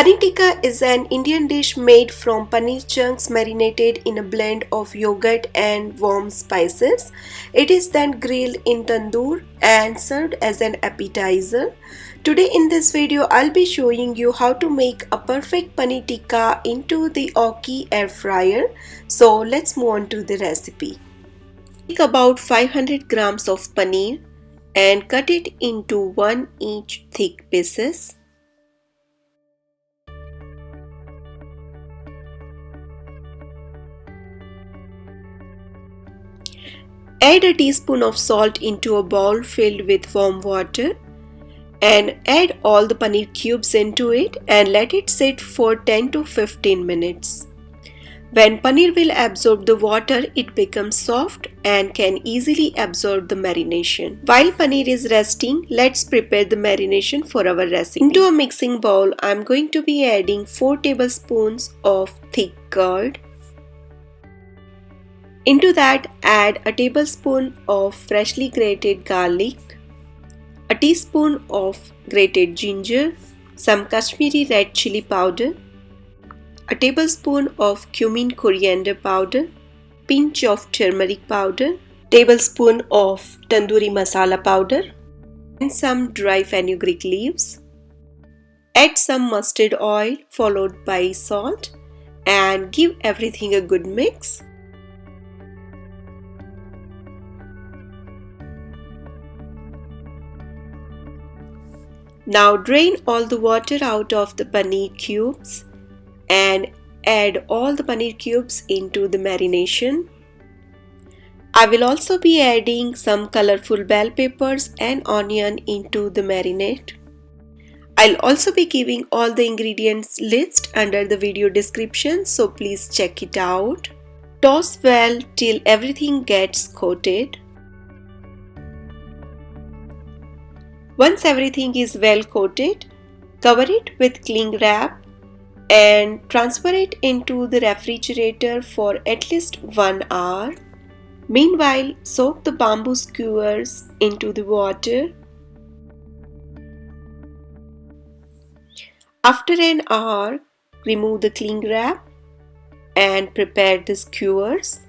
Paneer Tikka is an Indian dish made from paneer chunks marinated in a blend of yogurt and warm spices. It is then grilled in tandoor and served as an appetizer. Today in this video, I'll be showing you how to make a perfect paneer tikka into the Aukey air fryer. So let's move on to the recipe. Take about 500 grams of paneer and cut it into 1 inch thick pieces. Add a teaspoon of salt into a bowl filled with warm water and add all the paneer cubes into it and let it sit for 10 to 15 minutes. When paneer will absorb the water, it becomes soft and can easily absorb the marination. While paneer is resting, let's prepare the marination for our recipe. Into a mixing bowl, I am going to be adding 4 tablespoons of thick curd. Into that, add a tablespoon of freshly grated garlic, a teaspoon of grated ginger, some Kashmiri red chili powder, a tablespoon of cumin-coriander powder, pinch of turmeric powder, tablespoon of Tandoori Masala Powder, and some dry fenugreek leaves. Add some mustard oil followed by salt and give everything a good mix. Now drain all the water out of the paneer cubes and add all the paneer cubes into the marination. I will also be adding some colorful bell peppers and onion into the marinade. I'll also be giving all the ingredients list under the video description, so please check it out. Toss well till everything gets coated. Once everything is well coated, cover it with cling wrap and transfer it into the refrigerator for at least 1 hour. Meanwhile, soak the bamboo skewers into the water. After an hour, remove the cling wrap and prepare the skewers.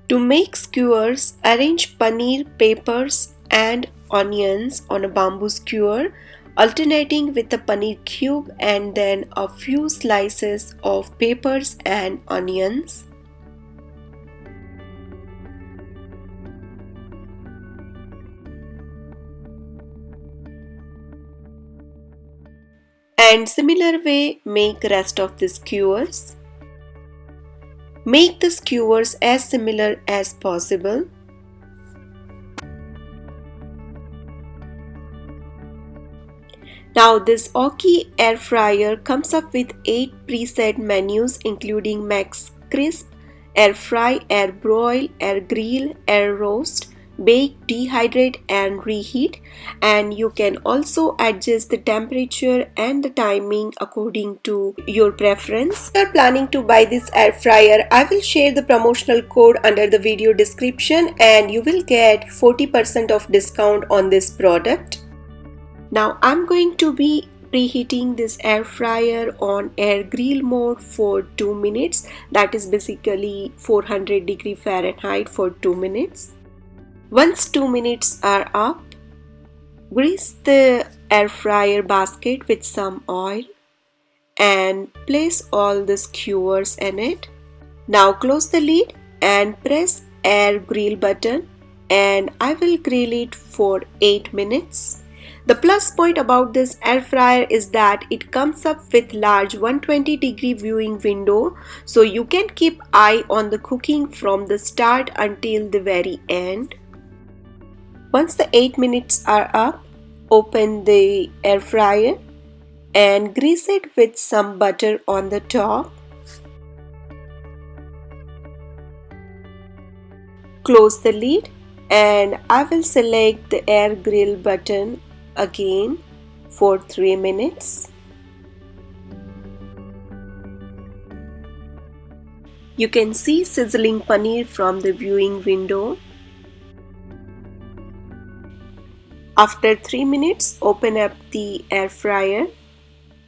To make skewers, arrange paneer, peppers and onions on a bamboo skewer, alternating with a paneer cube and then a few slices of peppers and onions. And similar way, make rest of the skewers. Make the skewers as similar as possible. Now this Aukey air fryer comes up with 8 preset menus including max crisp, air fry, air broil, air grill, air roast, bake, dehydrate and reheat, and you can also adjust the temperature and the timing according to your preference. If you are planning to buy this air fryer, I will share the promotional code under the video description and you will get 40% of discount on this product. Now I'm going to be preheating this air fryer on air grill mode for 2 minutes. That is basically 400 Fahrenheit for 2 minutes. Once 2 minutes are up, grease the air fryer basket with some oil and place all the skewers in it. Now close the lid and press air grill button and I will grill it for 8 minutes. The plus point about this air fryer is that it comes up with large 120-degree viewing window, so you can keep eye on the cooking from the start until the very end. Once the 8 minutes are up, open the air fryer and grease it with some butter on the top. Close the lid and I will select the air grill button again for 3 minutes. You can see sizzling paneer from the viewing window. After 3 minutes, open up the air fryer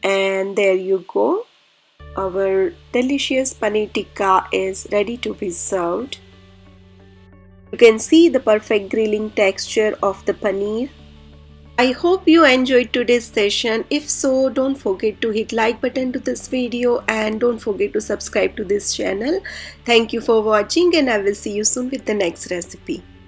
And there you go. Our delicious paneer tikka is ready to be served. You can see the perfect grilling texture of the paneer. I hope you enjoyed today's session. If so, don't forget to hit like button to this video and don't forget to subscribe to this channel. Thank you for watching and I will see you soon with the next recipe.